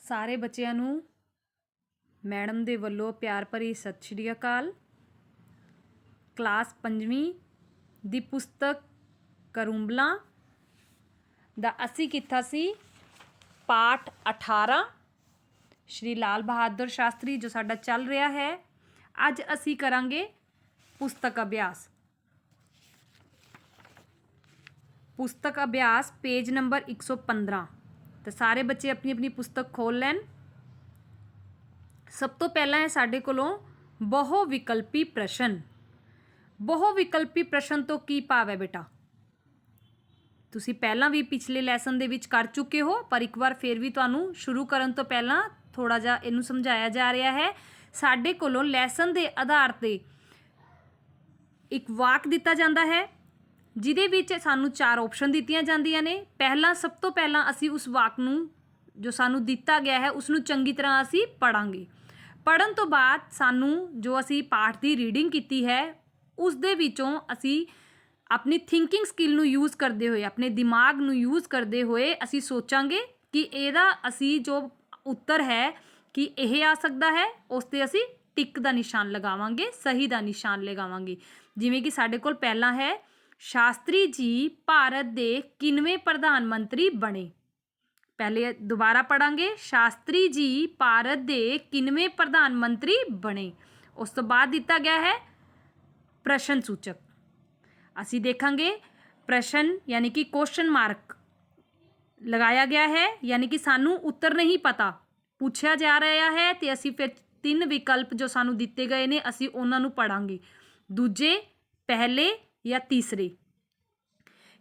ਸਾਰੇ ਬੱਚਿਆਂ ਨੂੰ ਮੈਡਮ ਦੇ ਵੱਲੋਂ ਪਿਆਰ ਭਰੀ ਸਤਿ ਸ਼੍ਰੀ ਅਕਾਲ। ਕਲਾਸ 5ਵੀਂ ਦੀ ਪੁਸਤਕ ਕਰੂੰਬਲਾਂ ਦਾ ਅਸੀਂ ਕੀਤਾ ਸੀ ਪਾਠ 18 ਸ਼੍ਰੀ ਲਾਲ ਬਹਾਦਰ ਸ਼ਾਸਤਰੀ ਜੋ ਸਾਡਾ ਚੱਲ ਰਿਹਾ ਹੈ। ਅੱਜ ਅਸੀਂ ਕਰਾਂਗੇ ਪੁਸਤਕ ਅਭਿਆਸ। ਪੁਸਤਕ ਅਭਿਆਸ पेज नंबर 115। तो सारे बच्चे अपनी अपनी पुस्तक खोल लैन। सब तो पहला है साडे कोलों बहु विकल्पी प्रश्न। बहु विकल्पी प्रश्न तो की भाव है बेटा? तुसी पहला भी पिछले लैसन दे विच कर चुके हो, पर एक बार फिर भी तुहानू शुरू करन तो पहला थोड़ा जा इनू समझाया जा रहा है। साडे कोलों लैसन दे आधार ते एक वाक दिता जाता है जिहदे विच सानू 4 ऑप्शन दित्तियां जांदियां ने। पहला सब तो पहला असी उस वाक नू जो सानू दिता गया है उसनू चंगी तरह असी पढ़ांगे। पढ़न तो बाद सानू जो असी पाठ की रीडिंग कीती है उस दे विचों असी अपनी थिंकिंग स्किल नू यूज़ करते हुए, अपने दिमाग नू यूज़ करते हुए असी सोचांगे कि इहदा असी जो उत्तर है कि यह आ सकता है, उस ते असी टिक का निशान लगावांगे, सही का निशान लगावांगे। जिवें कि साडे कोल पहला है शास्त्री जी भारत दे किनवें प्रधानमंत्री बने। पहले दोबारा पढ़ांगे, शास्त्री जी भारत दे किनवें प्रधानमंत्री बने। उस तो बाद दिता गया है प्रश्न सूचक। असी देखांगे प्रश्न यानी कि क्वेश्चन मार्क लगाया गया है, यानी कि सानू उत्तर नहीं पता, पूछा जा रहा है तो असी फिर 3 विकल्प जो सानू दिते गए ने असी उन्हां नू पढ़ांगे, दूजे, पहले या तीसरे।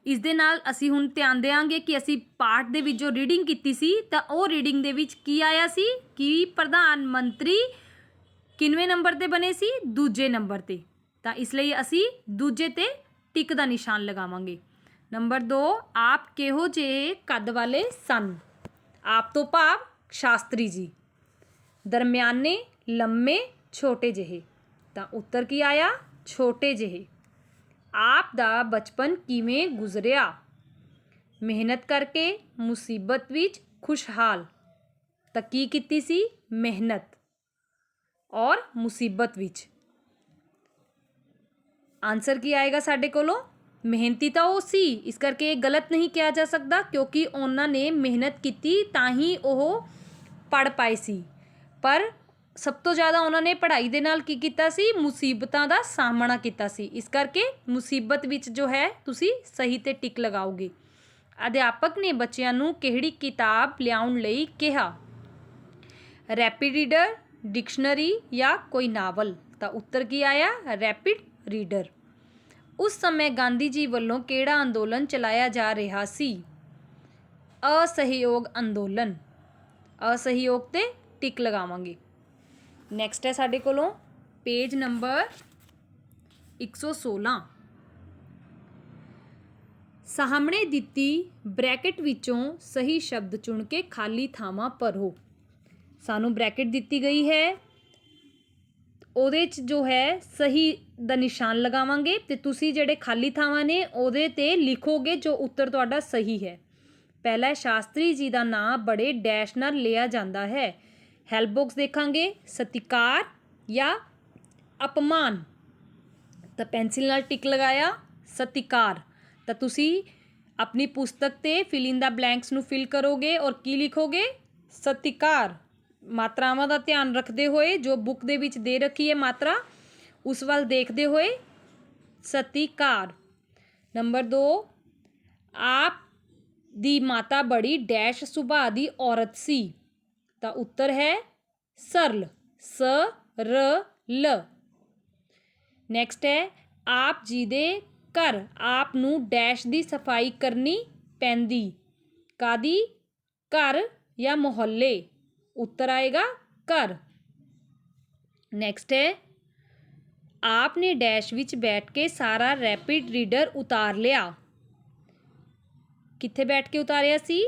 इस दे नाल असी हुण ध्यान देंगे कि असी पाठ दे विच जो रीडिंग कीती सी तां ओह रीडिंग दे विच की आया सी कि प्रधानमंत्री किनवें नंबर ते बने सी? दूजे नंबर ते। तां इसलिए असी दूजे ते टिक दा निशान लगावांगे। नंबर 2, आप किहो जिहे कद वाले सन? आप तो भाव शास्त्री जी। दरम्याने, लम्मे, छोटे जिहे। तां उत्तर की आया? छोटे जिहे। आप दा बचपन किवें गुजरिया? मेहनत करके, मुसीबत विच, खुशहाल। तां की कीती सी? मेहनत और मुसीबत विच। आंसर की आएगा साडे कोलों? मेहनती तो वो सी, इस करके गलत नहीं किया जा सकता क्योंकि उन्होंने मेहनत की तां ही ओह पढ़ पाए सी। पर सब तो ज़्यादा उन्होंने पढ़ाई दे नाल की कीता सी? मुसीबतां दा सामना कीता सी। इस करके मुसीबत विच जो है तुसी सही ते टिक लगाओगे। अध्यापक ने बच्चियां नू किहड़ी किताब लियाउण लई कहा? रैपिड रीडर, डिक्शनरी या कोई नावल? तां उत्तर की आया? Rapid reader. उस समय गांधी जी वालों किहड़ा अंदोलन चलाया जा रहा सी? असहयोग अंदोलन। असहयोग ते टिक लगावांगे। नैक्सट है साडे कोलों पेज नंबर 116। सामने दिती ब्रैकेट विचों सही शब्द चुन के खाली थावां भरो। सानू ब्रैकेट दिती गई है, ਉਹਦੇ 'ਚ जो है सही ਦਾ निशान लगावांगे ते तुसी ਜਿਹੜੇ खाली ਥਾਵਾਂ ने ਉਹਦੇ ਤੇ लिखोगे जो उत्तर ਤੁਹਾਡਾ सही है। पहला शास्त्री जी का नाम बड़े डैश नाल लिया जाता है। हैल्प बॉक्स देखांगे, सत्कार या अपमान। तो पेंसिल नाल टिक लगाया सत्कार। तो तुसी अपनी पुस्तक ते फिल इन द ब्लैंक्स नू फिल करोगे और की लिखोगे? सत्कार। मात्रावां का ध्यान रखते हुए जो बुक दे विच दे रखी है मात्रा उस वाल देखते हुए सत्कार। नंबर 2, आप दी माता बड़ी डैश सुभाਅ दी औरत सी। तो उत्तर है सरल, सरल। नैक्सट है आप जी दे घर आप नू डैश दी सफाई करनी पैंदी? कादी? घर या मोहल्ले? उत्तर आएगा घर। नेक्स्ट है आपने डैश विच बैठ के सारा रैपिड रीडर उतार लिया? कित्थे बैठ के उतारिया सी?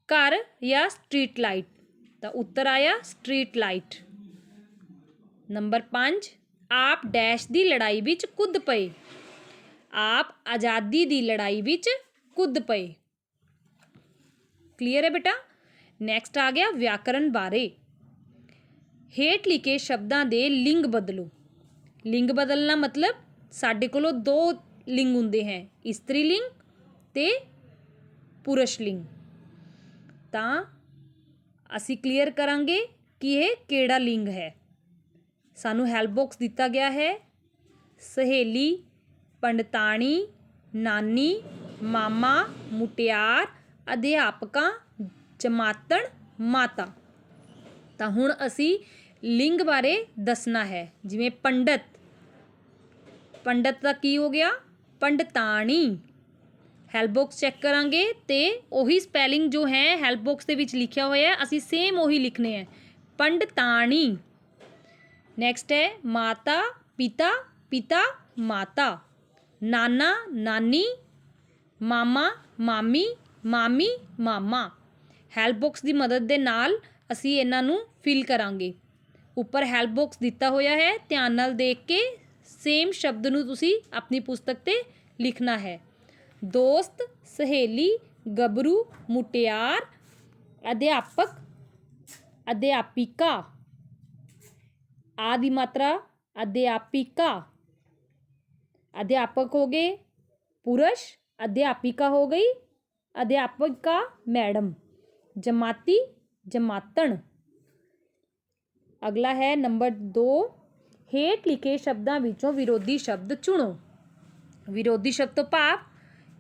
घर या स्ट्रीट लाइट? तो उत्तर आया स्ट्रीट लाइट। नंबर 5, आप डैश दी लड़ाई विच कुद पए? आप आज़ादी दी लड़ाई विच कुद पए? क्लीयर है बेटा। नैक्सट आ गया व्याकरण बारे। ਹੇਠ ਲਿਖੇ ਸ਼ਬਦਾਂ ਦੇ ਲਿੰਗ ਬਦਲੋ। ਲਿੰਗ ਬਦਲਣਾ ਮਤਲਬ ਸਾਡੇ ਕੋਲੋਂ ਦੋ ਲਿੰਗ ਹੁੰਦੇ ਹੈ, ਇਸਤਰੀ ਲਿੰਗ ਤੇ ਪੁਰਸ਼ ਲਿੰਗ। ਤਾਂ ਅਸੀਂ ਕਲੀਅਰ ਕਰਾਂਗੇ ਕਿ ਇਹ ਕਿਹੜਾ ਲਿੰਗ ਹੈ। ਸਾਨੂੰ ਹੈਲਪ ਬਾਕਸ ਦਿੱਤਾ ਗਿਆ ਹੈ। ਸਹੇਲੀ, ਪੰਡਤਾਣੀ, ਨਾਨੀ, ਮਾਮਾ, ਮੁਟਿਆਰ, ਅਧਿਆਪਕਾਂ, ਜਮਾਤਣ, ਮਾਤਾ। ਤਾਂ ਹੁਣ ਅਸੀਂ ਲਿੰਗ ਬਾਰੇ ਦੱਸਣਾ ਹੈ। ਜਿਵੇਂ ਪੰਡਤ, ਪੰਡਤ ਦਾ ਕੀ ਹੋ ਗਿਆ? ਪੰਡਤਾਣੀ। ਹੈਲਪ ਬਾਕਸ ਚੈੱਕ ਕਰਾਂਗੇ ਤੇ ਉਹੀ ਸਪੈਲਿੰਗ ਜੋ ਹੈ ਹੈਲਪ ਬਾਕਸ ਦੇ ਵਿੱਚ ਲਿਖਿਆ ਹੋਇਆ ਹੈ ਅਸੀਂ ਸੇਮ ਉਹੀ ਲਿਖਣੇ ਹੈ, ਪੰਡਤਾਣੀ। ਨੈਕਸਟ ਹੈ ਮਾਤਾ, ਪਿਤਾ, ਪਿਤਾ, ਮਾਤਾ। ਨਾਨਾ, ਨਾਨੀ, ਮਾਮਾ, ਮਾਮੀ, ਮਾਮੀ, ਮਾਮਾ। ਹੈਲਪ ਬਾਕਸ ਦੀ ਮਦਦ ਦੇ ਨਾਲ ਅਸੀਂ ਇਹਨਾਂ ਨੂੰ ਫਿਲ ਕਰਾਂਗੇ। ਉੱਪਰ ਹੈਲਪ ਬਾਕਸ ਦਿੱਤਾ ਹੋਇਆ ਹੈ, ਧਿਆਨ ਨਾਲ ਦੇਖ ਕੇ ਸੇਮ ਸ਼ਬਦ ਨੂੰ ਤੁਸੀਂ ਆਪਣੀ ਪੁਸਤਕ 'ਤੇ ਲਿਖਣਾ ਹੈ। ਦੋਸਤ, ਸਹੇਲੀ, ਗੱਭਰੂ, ਮੁਟਿਆਰ, ਅਧਿਆਪਕ, ਅਧਿਆਪਿਕਾ। ਆ ਦੀ ਮਾਤਰਾ ਅਧਿਆਪਿਕਾ। ਅਧਿਆਪਕ ਹੋ ਗਏ ਪੁਰਸ਼, ਅਧਿਆਪਿਕਾ ਹੋ ਗਈ ਅਧਿਆਪਿਕਾ ਮੈਡਮ। ਜਮਾਤੀ, ਜਮਾਤਣ। ਅਗਲਾ ਹੈ ਨੰਬਰ 2, ਹੇਠ ਲਿਖੇ ਸ਼ਬਦਾਂ ਵਿੱਚੋਂ ਵਿਰੋਧੀ ਸ਼ਬਦ ਚੁਣੋ। ਵਿਰੋਧੀ ਸ਼ਬਦ ਤੋਂ ਭਾਵ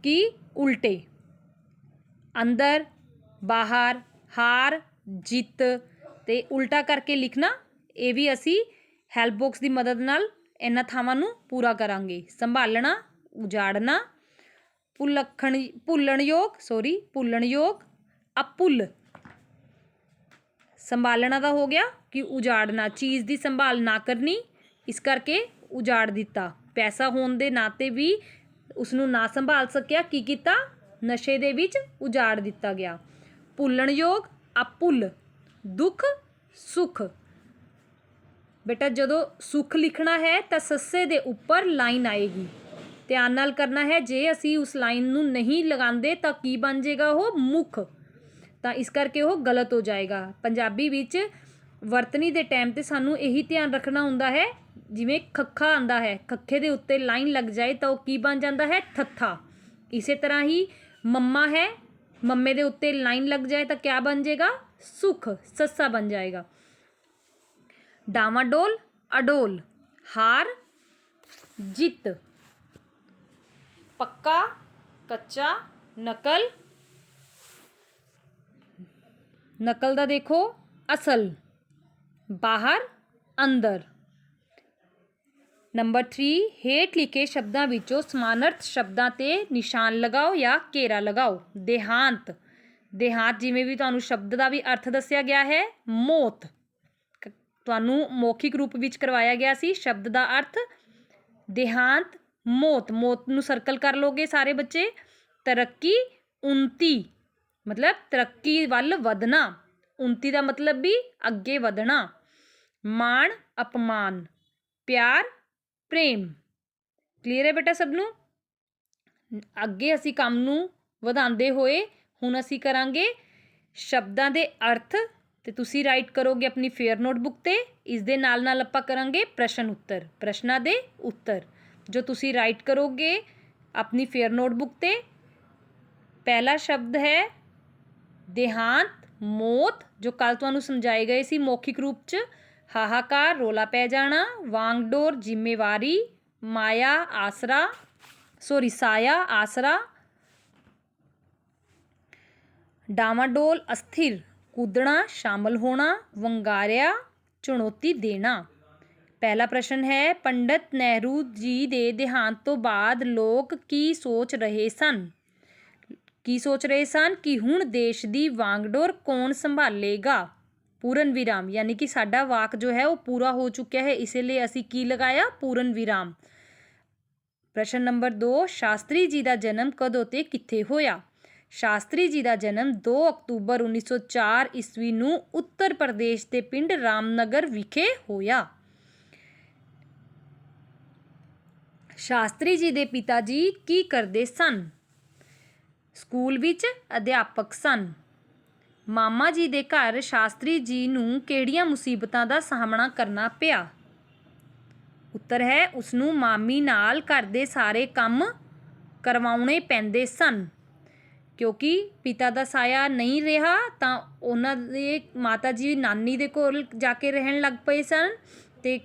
ਕਿ ਉਲਟੇ। ਅੰਦਰ, ਬਾਹਰ, ਹਾਰ, ਜਿੱਤ ਤੇ ਉਲਟਾ ਕਰਕੇ ਲਿਖਣਾ। ਇਹ ਵੀ ਅਸੀਂ ਹੈਲਪ ਬਾਕਸ ਦੀ ਮਦਦ ਨਾਲ ਇਹਨਾਂ ਥਾਵਾਂ ਨੂੰ ਪੂਰਾ ਕਰਾਂਗੇ। ਸੰਭਾਲਣਾ, ਉਜਾੜਨਾ, ਭੁੱਲਣਯੋਗ, ਅਭੁੱਲ। ਸੰਭਾਲਣਾ ਦਾ ਹੋ ਗਿਆ ਕਿ ਉਜਾੜਨਾ, ਚੀਜ਼ ਦੀ ਸੰਭਾਲ ਨਾ ਕਰਨੀ, ਇਸ ਕਰਕੇ ਉਜਾੜ ਦਿੱਤਾ। ਪੈਸਾ ਹੋਣ ਦੇ ਨਾਤੇ ਵੀ ਉਸਨੂੰ ਨਾ ਸੰਭਾਲ ਸਕਿਆ, ਕੀ ਕੀਤਾ? ਨਸ਼ੇ ਦੇ ਵਿੱਚ ਉਜਾੜ ਦਿੱਤਾ ਗਿਆ। ਭੁੱਲਣਯੋਗ, ਅਭੁੱਲ। ਦੁੱਖ, ਸੁੱਖ। ਬੇਟਾ ਜਦੋਂ ਸੁੱਖ ਲਿਖਣਾ ਹੈ ਤਾਂ ਸੱਸੇ ਦੇ ਉੱਪਰ ਲਾਈਨ ਆਏਗੀ। ਧਿਆਨ ਨਾਲ ਕਰਨਾ ਹੈ, ਜੇ ਅਸੀਂ ਉਸ ਲਾਈਨ ਨੂੰ ਨਹੀਂ ਲਗਾਉਂਦੇ ਤਾਂ ਕੀ ਬਣ ਜਾਏਗਾ? ਉਹ ਮੁੱਖ। ਤਾਂ ਇਸ ਕਰਕੇ ਉਹ ਗਲਤ ਹੋ ਜਾਏਗਾ। ਪੰਜਾਬੀ ਵਿੱਚ ਵਰਤਣੀ ਦੇ ਟਾਈਮ 'ਤੇ ਸਾਨੂੰ ਇਹੀ ਧਿਆਨ ਰੱਖਣਾ ਹੁੰਦਾ ਹੈ। ਜਿਵੇਂ ਖੱਖਾ ਆਉਂਦਾ ਹੈ, ਖੱਖੇ ਦੇ ਉੱਤੇ ਲਾਈਨ ਲੱਗ ਜਾਏ ਤਾਂ ਉਹ ਕੀ ਬਣ ਜਾਂਦਾ ਹੈ? ਠੱਠਾ। ਇਸੇ ਤਰ੍ਹਾਂ ਹੀ ਮੰਮਾ ਹੈ, ਮੰਮੇ ਦੇ ਉੱਤੇ ਲਾਈਨ ਲੱਗ ਜਾਏ ਤਾਂ ਕਿਆ ਬਣ ਜਾਏਗਾ? ਸੁੱਖ, ਸੱਸਾ ਬਣ ਜਾਏਗਾ। ਡਾਵਾਡੋਲ, ਅਡੋਲ। ਹਾਰ, ਜਿੱਤ। ਪੱਕਾ, ਕੱਚਾ, ਨਕਲ। ਨਕਲ ਦਾ ਦੇਖੋ ਅਸਲ। ਬਾਹਰ, ਅੰਦਰ। ਨੰਬਰ 3, ਹੇਠ ਲਿਖੇ ਸ਼ਬਦਾਂ ਵਿੱਚੋਂ ਸਮਾਨਾਰਥ ਸ਼ਬਦਾਂ 'ਤੇ ਨਿਸ਼ਾਨ ਲਗਾਓ ਜਾਂ ਘੇਰਾ ਲਗਾਓ। ਦੇਹਾਂਤ। ਦੇਹਾਂਤ ਜਿਵੇਂ ਵੀ ਤੁਹਾਨੂੰ ਸ਼ਬਦ ਦਾ ਵੀ ਅਰਥ ਦੱਸਿਆ ਗਿਆ ਹੈ। ਮੌਤ, ਤੁਹਾਨੂੰ ਮੌਖਿਕ ਰੂਪ ਵਿੱਚ ਕਰਵਾਇਆ ਗਿਆ ਸੀ। ਸ਼ਬਦ ਦਾ ਅਰਥ ਦੇਹਾਂਤ, ਮੌਤ। ਮੌਤ ਨੂੰ ਸਰਕਲ ਕਰ ਲਓਗੇ ਸਾਰੇ ਬੱਚੇ। ਤਰੱਕੀ, ਉੱਨਤੀ ਮਤਲਬ ਤਰੱਕੀ ਵੱਲ ਵਧਣਾ। ਉੱਨਤੀ ਦਾ ਮਤਲਬ ਵੀ ਅੱਗੇ ਵਧਣਾ। ਮਾਣ, ਅਪਮਾਨ। ਪਿਆਰ, ਪ੍ਰੇਮ। ਕਲੀਅਰ ਹੈ ਬੇਟਾ ਸਭ ਨੂੰ? ਅੱਗੇ ਅਸੀਂ ਕੰਮ ਨੂੰ ਵਧਾਉਂਦੇ ਹੋਏ ਹੁਣ ਅਸੀਂ ਕਰਾਂਗੇ ਸ਼ਬਦਾਂ ਦੇ ਅਰਥ, ਤੇ ਤੁਸੀਂ ਰਾਈਟ ਕਰੋਗੇ ਆਪਣੀ ਫੇਅਰ ਨੋਟਬੁੱਕ 'ਤੇ। ਇਸ ਦੇ ਨਾਲ ਨਾਲ ਆਪਾਂ ਕਰਾਂਗੇ ਪ੍ਰਸ਼ਨ ਉੱਤਰ, ਪ੍ਰਸ਼ਨਾਂ ਦੇ ਉੱਤਰ ਜੋ ਤੁਸੀਂ ਰਾਈਟ ਕਰੋਗੇ ਆਪਣੀ ਫੇਅਰ ਨੋਟਬੁੱਕ 'ਤੇ। ਪਹਿਲਾ ਸ਼ਬਦ ਹੈ ਦੇਹਾਂਤ, ਮੌਤ, ਜੋ ਕੱਲ੍ਹ ਤੁਹਾਨੂੰ ਸਮਝਾਏ ਗਏ ਸੀ ਮੌਖਿਕ ਰੂਪ 'ਚ। ਹਾਹਾਕਾਰ, ਰੌਲਾ ਪੈ ਜਾਣਾ। ਵਾਂਗਡੋਰ, ਜ਼ਿੰਮੇਵਾਰੀ। ਸਾਇਆ, ਆਸਰਾ। ਡਾਵਾਡੋਲ, ਅਸਥਿਰ, ਕੁੱਦਣਾ, ਸ਼ਾਮਲ ਹੋਣਾ। ਵੰਗਾਰਿਆ, ਚੁਣੌਤੀ ਦੇਣਾ। ਪਹਿਲਾ ਪ੍ਰਸ਼ਨ ਹੈ, ਪੰਡਤ ਨਹਿਰੂ ਜੀ ਦੇ ਦੇਹਾਂਤ ਤੋਂ ਬਾਅਦ ਲੋਕ ਕੀ ਸੋਚ ਰਹੇ ਸਨ? ਕੀ ਸੋਚ ਰਹੇ ਸਨ ਕਿ ਹੁਣ ਦੇਸ਼ ਦੀ ਵਾਂਗਡੋਰ ਕੌਣ ਸੰਭਾਲੇਗਾ? ਪੂਰਨ ਵਿਰਾਮ, ਯਾਨੀ ਕਿ ਸਾਡਾ ਵਾਕ ਜੋ ਹੈ ਉਹ ਪੂਰਾ ਹੋ ਚੁੱਕਿਆ ਹੈ, ਇਸੇ ਲਈ ਅਸੀਂ ਕੀ ਲਗਾਇਆ? ਪੂਰਨ ਵਿਰਾਮ। ਪ੍ਰਸ਼ਨ ਨੰਬਰ 2, ਸ਼ਾਸਤਰੀ ਜੀ ਦਾ ਜਨਮ ਕਦੋਂ ਤੇ ਕਿੱਥੇ ਹੋਇਆ? ਸ਼ਾਸਤਰੀ ਜੀ ਦਾ ਜਨਮ 2 ਅਕਤੂਬਰ 1904 ਈਸਵੀ ਨੂੰ ਉੱਤਰ ਪ੍ਰਦੇਸ਼ ਦੇ ਪਿੰਡ ਰਾਮਨਗਰ ਵਿਖੇ ਹੋਇਆ। ਸ਼ਾਸਤਰੀ ਜੀ ਦੇ ਪਿਤਾ ਜੀ ਕੀ ਕਰਦੇ ਸਨ? ਸਕੂਲ ਵਿੱਚ ਅਧਿਆਪਕ ਸਨ। ਮਾਮਾ ਜੀ ਦੇ ਘਰ ਸ਼ਾਸਤਰੀ ਜੀ ਨੂੰ ਕਿਹੜੀਆਂ ਮੁਸੀਬਤਾਂ ਦਾ ਸਾਹਮਣਾ ਕਰਨਾ ਪਿਆ? ਉੱਤਰ ਹੈ ਉਸਨੂੰ ਮਾਮੀ ਨਾਲ ਘਰ ਦੇ ਸਾਰੇ ਕੰਮ ਕਰਵਾਉਣੇ ਪੈਂਦੇ ਸਨ। ਕਿਉਂਕਿ ਪਿਤਾ ਦਾ ਸਾਇਆ ਨਹੀਂ ਰਿਹਾ ਤਾਂ ਉਹਨਾਂ ਦੇ ਮਾਤਾ ਜੀ ਨਾਨੀ ਦੇ ਕੋਲ ਜਾ ਕੇ ਰਹਿਣ ਲੱਗ ਪਏ ਸਨ ਅਤੇ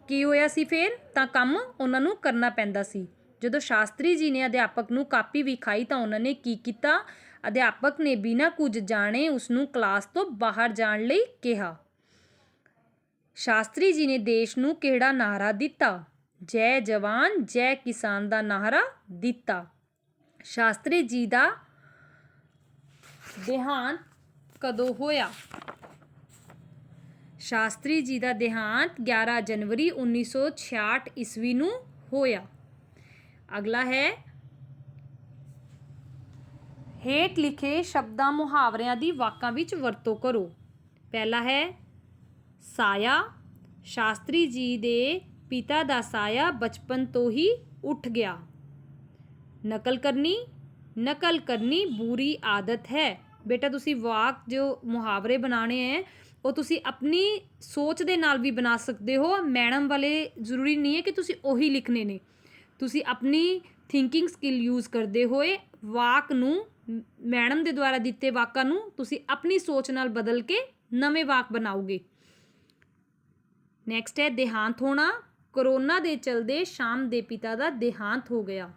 ਕੀ ਹੋਇਆ ਸੀ ਫਿਰ ਤਾਂ ਕੰਮ ਉਹਨਾਂ ਨੂੰ ਕਰਨਾ ਪੈਂਦਾ ਸੀ। ਜਦੋਂ ਸ਼ਾਸਤਰੀ ਜੀ ਨੇ ਅਧਿਆਪਕ ਨੂੰ ਕਾਪੀ ਵਿਖਾਈ ਤਾਂ ਉਹਨਾਂ ਨੇ ਕੀ ਕੀਤਾ? ਅਧਿਆਪਕ ਨੇ ਬਿਨਾਂ ਕੁਝ ਜਾਣੇ ਉਸਨੂੰ ਕਲਾਸ ਤੋਂ ਬਾਹਰ ਜਾਣ ਲਈ ਕਿਹਾ। ਸ਼ਾਸਤਰੀ ਜੀ ਨੇ ਦੇਸ਼ ਨੂੰ ਕਿਹੜਾ ਨਾਅਰਾ ਦਿੱਤਾ? ਜੈ ਜਵਾਨ ਜੈ ਕਿਸਾਨ ਦਾ ਨਾਅਰਾ ਦਿੱਤਾ। ਸ਼ਾਸਤਰੀ ਜੀ ਦਾ ਦੇਹਾਂਤ ਕਦੋਂ ਹੋਇਆ? ਸ਼ਾਸਤਰੀ ਜੀ ਦਾ ਦੇਹਾਂਤ 11 ਜਨਵਰੀ 1966 ਈਸਵੀ ਨੂੰ ਹੋਇਆ। ਅਗਲਾ ਹੈ ਹੇਠ ਲਿਖੇ ਸ਼ਬਦਾਂ ਮੁਹਾਵਰਿਆਂ ਦੀ ਵਾਕਾਂ ਵਿੱਚ ਵਰਤੋਂ ਕਰੋ। ਪਹਿਲਾ ਹੈ ਸਾਇਆ। ਸ਼ਾਸਤਰੀ ਜੀ ਦੇ ਪਿਤਾ ਦਾ ਸਾਇਆ ਬਚਪਨ ਤੋਂ ਹੀ ਉੱਠ ਗਿਆ। ਨਕਲ ਕਰਨੀ ਬੁਰੀ ਆਦਤ ਹੈ। ਬੇਟਾ ਤੁਸੀਂ ਵਾਕ ਜੋ ਮੁਹਾਵਰੇ ਬਣਾਉਣੇ ਹੈ ਉਹ ਤੁਸੀਂ ਆਪਣੀ ਸੋਚ ਦੇ ਨਾਲ ਵੀ ਬਣਾ ਸਕਦੇ ਹੋ। ਮੈਡਮ ਵਾਲੇ ਜ਼ਰੂਰੀ ਨਹੀਂ ਹੈ ਕਿ ਤੁਸੀਂ ਉਹੀ ਲਿਖਣੇ ਨੇ। ਤੁਸੀਂ ਆਪਣੀ ਥਿੰਕਿੰਗ ਸਕਿੱਲ ਯੂਜ਼ ਕਰਦੇ ਹੋਏ ਵਾਕ ਨੂੰ ਮੈਡਮ ਦੇ ਦੁਆਰਾ ਦਿੱਤੇ ਵਾਕਾਂ ਨੂੰ ਤੁਸੀਂ ਆਪਣੀ ਸੋਚ ਨਾਲ ਬਦਲ ਕੇ ਨਵੇਂ ਵਾਕ ਬਣਾਓਗੇ। ਨੈਕਸਟ ਹੈ ਦੇਹਾਂਤ ਹੋਣਾ। ਕਰੋਨਾ ਦੇ ਚਲਦੇ ਸ਼ਾਮ ਦੇ ਪਿਤਾ ਦਾ ਦੇਹਾਂਤ ਹੋ ਗਿਆ।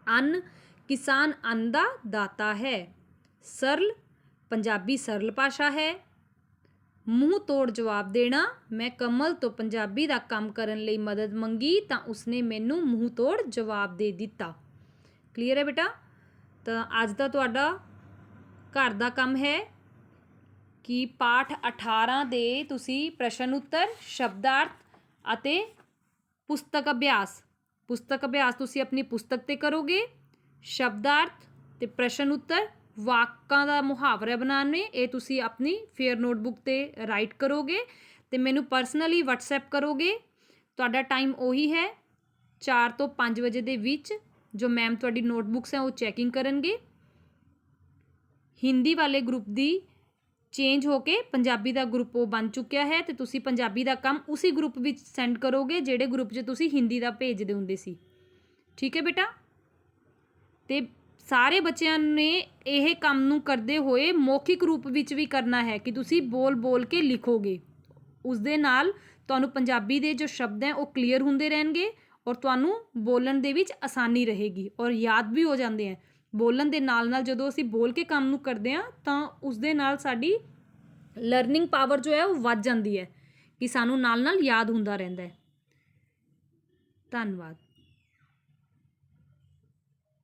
ਅੰਨ ਕਿਸਾਨ ਅੰਨ ਦਾ ਦਾਤਾ ਹੈ। ਸਰਲ ਪੰਜਾਬੀ ਸਰਲ ਭਾਸ਼ਾ ਹੈ। ਮੂੰਹ ਤੋੜ ਜਵਾਬ ਦੇਣਾ। ਮੈਂ ਕਮਲ ਤੋਂ ਪੰਜਾਬੀ ਦਾ ਕੰਮ ਕਰਨ ਲਈ ਮਦਦ ਮੰਗੀ ਤਾਂ ਉਸਨੇ ਮੈਨੂੰ ਮੂੰਹ ਤੋੜ ਜਵਾਬ ਦੇ ਦਿੱਤਾ। ਕਲੀਅਰ ਹੈ ਬੇਟਾ? ਤਾਂ ਅੱਜ ਦਾ ਤੁਹਾਡਾ ਘਰ ਦਾ ਕੰਮ ਹੈ ਕਿ ਪਾਠ 18 ਦੇ ਤੁਸੀਂ ਪ੍ਰਸ਼ਨ ਉੱਤਰ, ਸ਼ਬਦਾਰਥ ਅਤੇ ਪੁਸਤਕ ਅਭਿਆਸ ਤੁਸੀਂ ਆਪਣੀ ਪੁਸਤਕ 'ਤੇ ਕਰੋਗੇ। ਸ਼ਬਦਾਰਥ ਅਤੇ ਪ੍ਰਸ਼ਨ ਉੱਤਰ ਵਾਕਾਂ ਦਾ ਮੁਹਾਵਰਾ ਬਣਾਉਣੇ ਇਹ ਤੁਸੀਂ ਆਪਣੀ ਫੇਅਰ ਨੋਟਬੁੱਕ 'ਤੇ ਰਾਈਟ ਕਰੋਗੇ ਅਤੇ ਮੈਨੂੰ ਪਰਸਨਲੀ ਵਟਸਐਪ ਕਰੋਗੇ। ਤੁਹਾਡਾ ਟਾਈਮ ਉਹੀ ਹੈ 4 ਤੋਂ 5 ਵਜੇ ਦੇ ਵਿੱਚ ਜੋ ਮੈਮ ਤੁਹਾਡੀ ਨੋਟਬੁੱਕਸ ਹੈ ਉਹ ਚੈਕਿੰਗ ਕਰਨਗੇ। ਹਿੰਦੀ ਵਾਲੇ ਗਰੁੱਪ ਦੀ ਚੇਂਜ ਹੋ ਕੇ ਪੰਜਾਬੀ ਦਾ ਗਰੁੱਪ ਉਹ ਬਣ ਚੁੱਕਿਆ ਹੈ ਅਤੇ ਤੁਸੀਂ ਪੰਜਾਬੀ ਦਾ ਕੰਮ ਉਸੇ ਗਰੁੱਪ ਵਿੱਚ ਸੈਂਡ ਕਰੋਗੇ ਜਿਹੜੇ ਗਰੁੱਪ 'ਚ ਤੁਸੀਂ ਹਿੰਦੀ ਦਾ ਭੇਜਦੇ ਹੁੰਦੇ ਸੀ। ਠੀਕ ਹੈ ਬੇਟਾ? ਅਤੇ ਸਾਰੇ ਬੱਚਿਆਂ ਨੇ ਇਹ ਕੰਮ ਨੂੰ ਕਰਦੇ ਹੋਏ ਮੌਖਿਕ ਰੂਪ ਵਿੱਚ ਵੀ ਕਰਨਾ ਹੈ ਕਿ ਤੁਸੀਂ ਬੋਲ ਕੇ ਲਿਖੋਗੇ। ਉਸ ਦੇ ਨਾਲ ਤੁਹਾਨੂੰ ਪੰਜਾਬੀ ਦੇ ਜੋ ਸ਼ਬਦ ਹੈ ਉਹ ਕਲੀਅਰ ਹੁੰਦੇ ਰਹਿਣਗੇ ਔਰ ਤੁਹਾਨੂੰ ਬੋਲਣ ਦੇ ਵਿੱਚ ਆਸਾਨੀ ਰਹੇਗੀ ਔਰ ਯਾਦ ਵੀ ਹੋ ਜਾਂਦੇ ਹੈ। ਬੋਲਣ ਦੇ ਨਾਲ ਜਦੋਂ ਅਸੀਂ ਬੋਲ ਕੇ ਕੰਮ ਨੂੰ ਕਰਦੇ ਹਾਂ ਤਾਂ ਉਸ ਦੇ ਨਾਲ ਸਾਡੀ ਲਰਨਿੰਗ ਪਾਵਰ ਜੋ ਹੈ ਉਹ ਵੱਧ ਜਾਂਦੀ ਹੈ ਕਿ ਸਾਨੂੰ ਨਾਲ ਯਾਦ ਹੁੰਦਾ ਰਹਿੰਦਾ ਹੈ। ਧੰਨਵਾਦ।